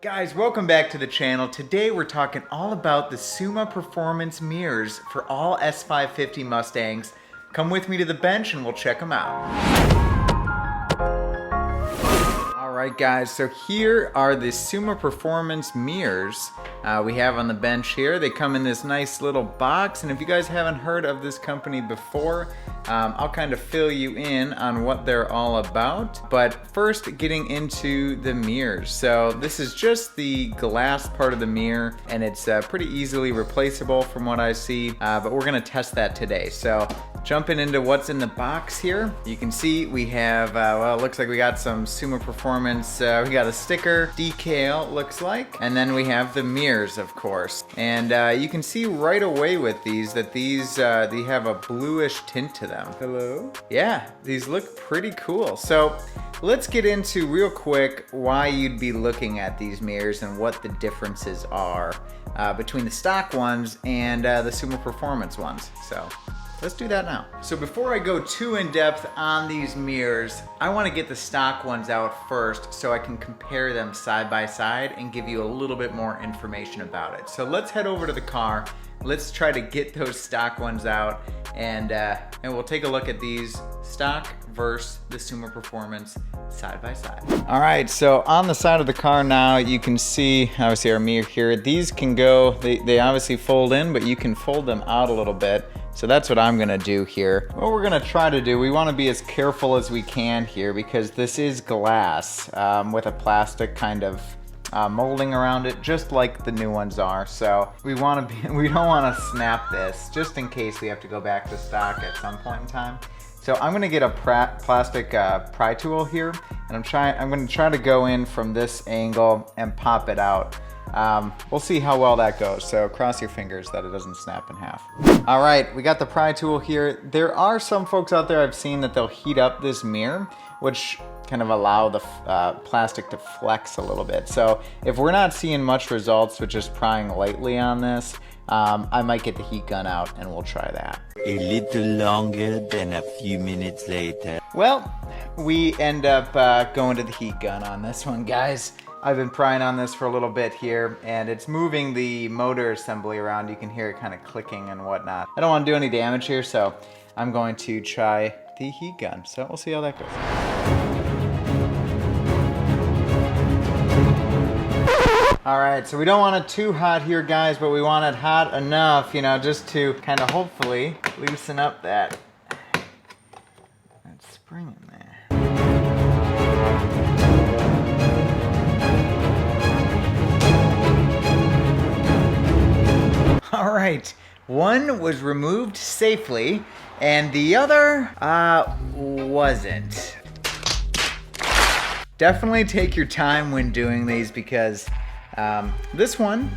Guys, welcome back to the channel. Today we're talking all about the Suma performance mirrors for all S550 Mustangs. Come with me to the bench and we'll check them out. Alright guys, so here are the Suma performance mirrors we have on the bench here. They come in this nice little box, and if you guys haven't heard of this company before, I'll kind of fill you in on what they're all about. But first, getting into the mirrors. So this is just the glass part of the mirror, and it's pretty easily replaceable from what I see, but we're gonna test that today. So jumping into what's in the box here, you can see we have, well, it looks like we got some Suma performance, we got a sticker, decal, looks like, and then we have the mirrors, of course. And you can see right away with these that these, they have a bluish tint to them. Hello? Yeah, these look pretty cool. So let's get into real quick why you'd be looking at these mirrors and what the differences are between the stock ones and the Suma performance ones. So let's do that now. So before I go too in depth on these mirrors, I want to get the stock ones out first so I can compare them side by side and give you a little bit more information about it. So let's head over to the car. Let's try to get those stock ones out, and we'll take a look at these stock versus the Suma performance side by side. All right, so on the side of the car now, you can see obviously our mirror here. These can go, they obviously fold in, but you can fold them out a little bit. So that's what I'm gonna do here. What we're gonna try to do, we wanna be as careful as we can here because this is glass with a plastic kind of molding around it, just like the new ones are. So we don't wanna snap this, just in case we have to go back to stock at some point in time. So I'm gonna get a plastic pry tool here, and I'm gonna try to go in from this angle and pop it out. We'll see how well that goes, so cross your fingers that it doesn't snap in half. All right, we got the pry tool here. There are some folks out there I've seen that they'll heat up this mirror, which kind of allow the plastic to flex a little bit. So if we're not seeing much results with just prying lightly on this, I might get the heat gun out and we'll try that. A little longer than a few minutes later. Well, we end up going to the heat gun on this one, guys. I've been prying on this for a little bit here, and it's moving the motor assembly around. You can hear it kind of clicking and whatnot. I don't want to do any damage here, so I'm going to try the heat gun. So we'll see how that goes. All right, so we don't want it too hot here, guys, but we want it hot enough, you know, just to kind of hopefully loosen up that spring in there. All right, one was removed safely and the other wasn't. Definitely take your time when doing these because this one,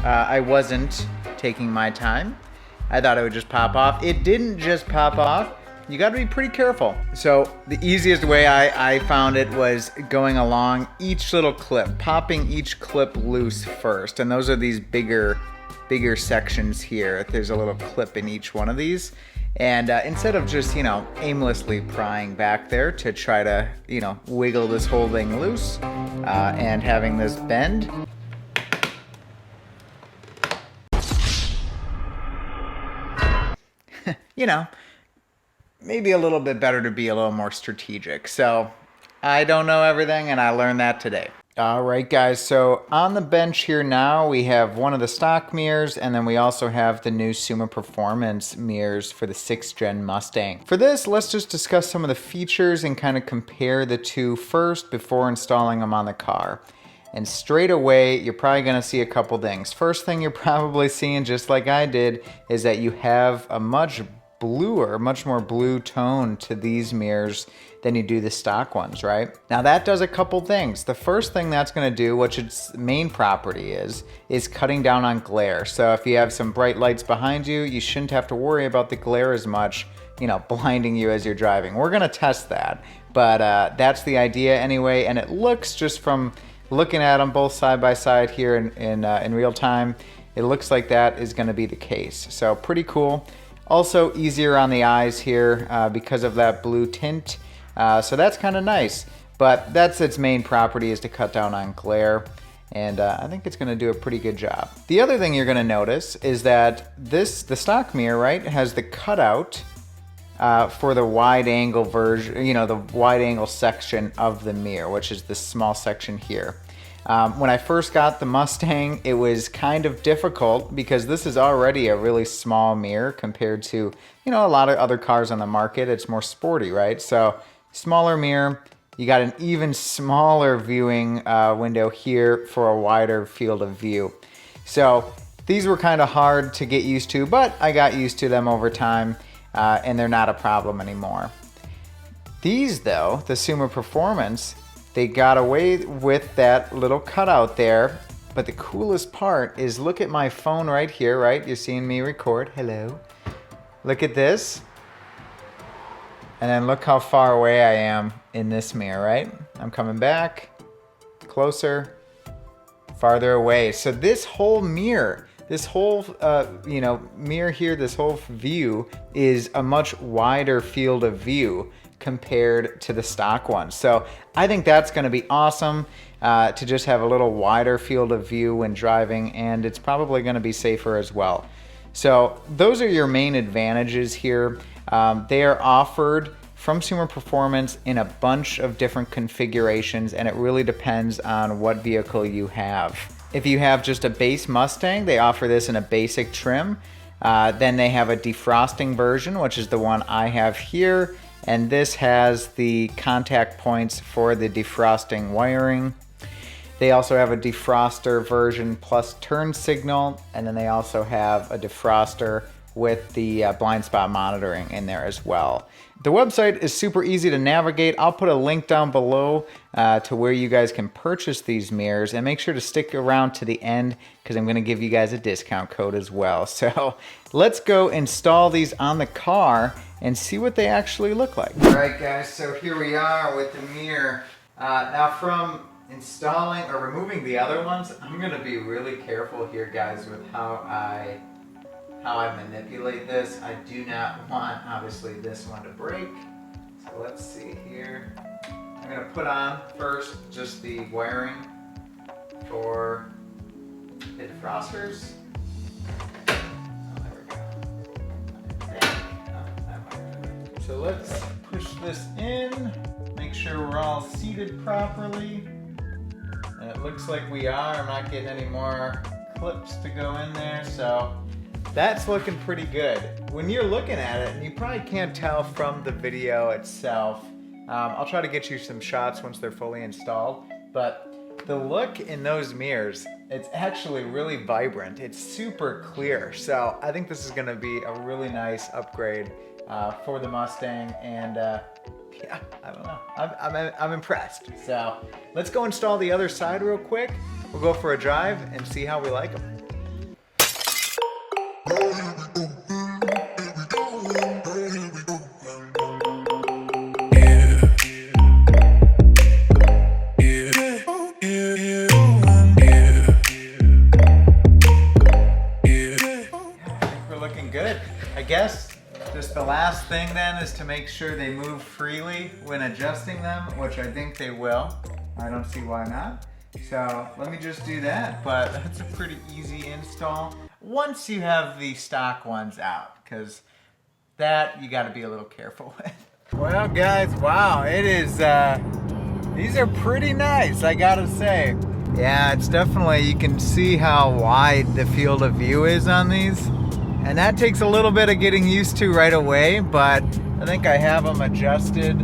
I wasn't taking my time. I thought it would just pop off. It didn't just pop off. You gotta be pretty careful. So the easiest way I found it was going along each little clip, popping each clip loose first. And those are these bigger sections here. There's a little clip in each one of these. And instead of just, you know, aimlessly prying back there to try to, you know, wiggle this whole thing loose and having this bend, you know, maybe a little bit better to be a little more strategic. So I don't know everything, and I learned that today. All right, guys, so on the bench here now, we have one of the stock mirrors, and then we also have the new Suma Performance mirrors for the 6th Gen Mustang. For this, let's just discuss some of the features and kind of compare the two first before installing them on the car. And straight away, you're probably gonna see a couple things. First thing you're probably seeing, just like I did, is that you have a much more blue tone to these mirrors than you do the stock ones, right? Now that does a couple things. The first thing that's gonna do, which its main property is cutting down on glare. So if you have some bright lights behind you, you shouldn't have to worry about the glare as much, you know, blinding you as you're driving. We're gonna test that, but that's the idea anyway, and it looks, just from looking at them both side by side here in real time, it looks like that is gonna be the case. So pretty cool. Also easier on the eyes here because of that blue tint. So that's kind of nice, but that's its main property, is to cut down on glare. and I think it's gonna do a pretty good job. The other thing you're gonna notice is that the stock mirror, right, has the cutout for the wide angle version, you know, the wide angle section of the mirror, which is this small section here. When I first got the Mustang, it was kind of difficult because this is already a really small mirror compared to, you know, a lot of other cars on the market. It's more sporty, right? So smaller mirror, you got an even smaller viewing window here for a wider field of view. So these were kind of hard to get used to, but I got used to them over time. And they're not a problem anymore. These though, the Suma Performance, they got away with that little cutout there, but the coolest part is look at my phone right here, right? You're seeing me record, hello. Look at this. And then look how far away I am in this mirror, right? I'm coming back, closer, farther away. So this whole mirror, this whole, you know, mirror here, this whole view is a much wider field of view compared to the stock one. So I think that's going to be awesome to just have a little wider field of view when driving, and it's probably going to be safer as well. So those are your main advantages here. They are offered from Suma Performance in a bunch of different configurations, and it really depends on what vehicle you have. If you have just a base Mustang, they offer this in a basic trim. Then they have a defrosting version, which is the one I have here. And this has the contact points for the defrosting wiring. They also have a defroster version plus turn signal. And then they also have a defroster with the blind spot monitoring in there as well. The website is super easy to navigate. I'll put a link down below to where you guys can purchase these mirrors, and make sure to stick around to the end because I'm going to give you guys a discount code as well. So let's go install these on the car and see what they actually look like. All right guys, so here we are with the mirror. Now from installing or removing the other ones, I'm going to be really careful here guys with how I manipulate this. I do not want, obviously, this one to break. So let's see here. I'm gonna put on first just the wiring for the defrosters. Oh, there we go. So let's push this in, make sure we're all seated properly. And it looks like we are. I'm not getting any more clips to go in there, so that's looking pretty good. When you're looking at it, and you probably can't tell from the video itself, I'll try to get you some shots once they're fully installed, but the look in those mirrors, it's actually really vibrant. It's super clear. So I think this is gonna be a really nice upgrade for the Mustang, and yeah, I don't know. I'm impressed. So let's go install the other side real quick. We'll go for a drive and see how we like them. I guess just the last thing then is to make sure they move freely when adjusting them, which I think they will. I don't see why not. So let me just do that, but that's a pretty easy install once you have the stock ones out, because that you got to be a little careful with. Well guys, wow, it is, these are pretty nice, I gotta say. Yeah, it's definitely, you can see how wide the field of view is on these. And that takes a little bit of getting used to right away, but I think I have them adjusted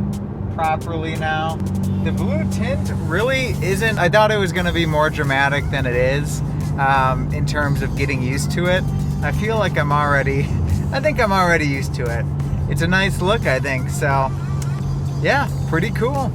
properly now. The blue tint really isn't, I thought it was gonna be more dramatic than it is in terms of getting used to it. I feel like I think I'm already used to it. It's a nice look, I think, so yeah, pretty cool.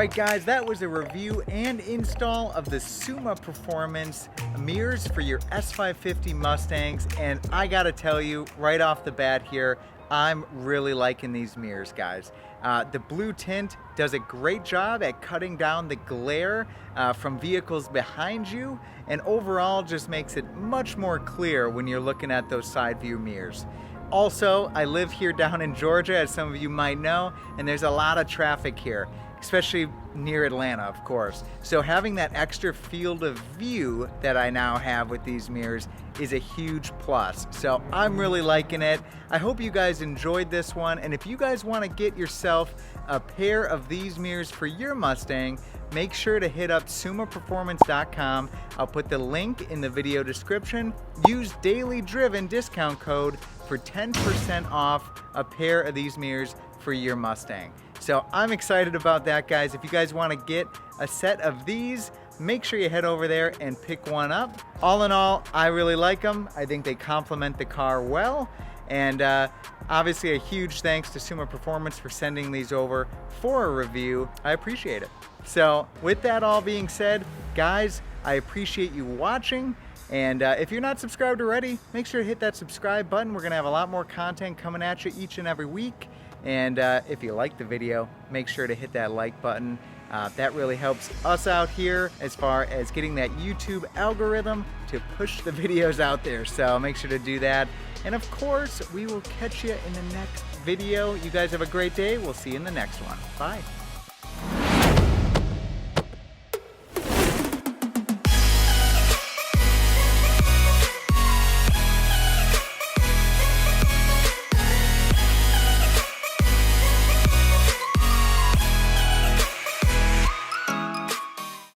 Alright guys, that was a review and install of the Suma Performance mirrors for your S550 Mustangs, and I gotta tell you right off the bat here, I'm really liking these mirrors, guys. The blue tint does a great job at cutting down the glare from vehicles behind you, and overall just makes it much more clear when you're looking at those side view mirrors. Also, I live here down in Georgia, as some of you might know, and there's a lot of traffic here, especially near Atlanta, of course. So having that extra field of view that I now have with these mirrors is a huge plus. So I'm really liking it. I hope you guys enjoyed this one, and if you guys want to get yourself a pair of these mirrors for your Mustang, make sure to hit up sumaperformance.com. I'll put the link in the video description. Use Daily Driven discount code for 10% off a pair of these mirrors for your Mustang. So I'm excited about that, guys. If you guys want to get a set of these, make sure you head over there and pick one up. All in all, I really like them. I think they complement the car well. And obviously a huge thanks to Suma Performance for sending these over for a review. I appreciate it. So with that all being said, guys, I appreciate you watching. And if you're not subscribed already, make sure to hit that subscribe button. We're gonna have a lot more content coming at you each and every week. And if you like the video, make sure to hit that like button. That really helps us out here as far as getting that YouTube algorithm to push the videos out there. So make sure to do that. And of course, we will catch you in the next video. You guys have a great day. We'll see you in the next one. Bye.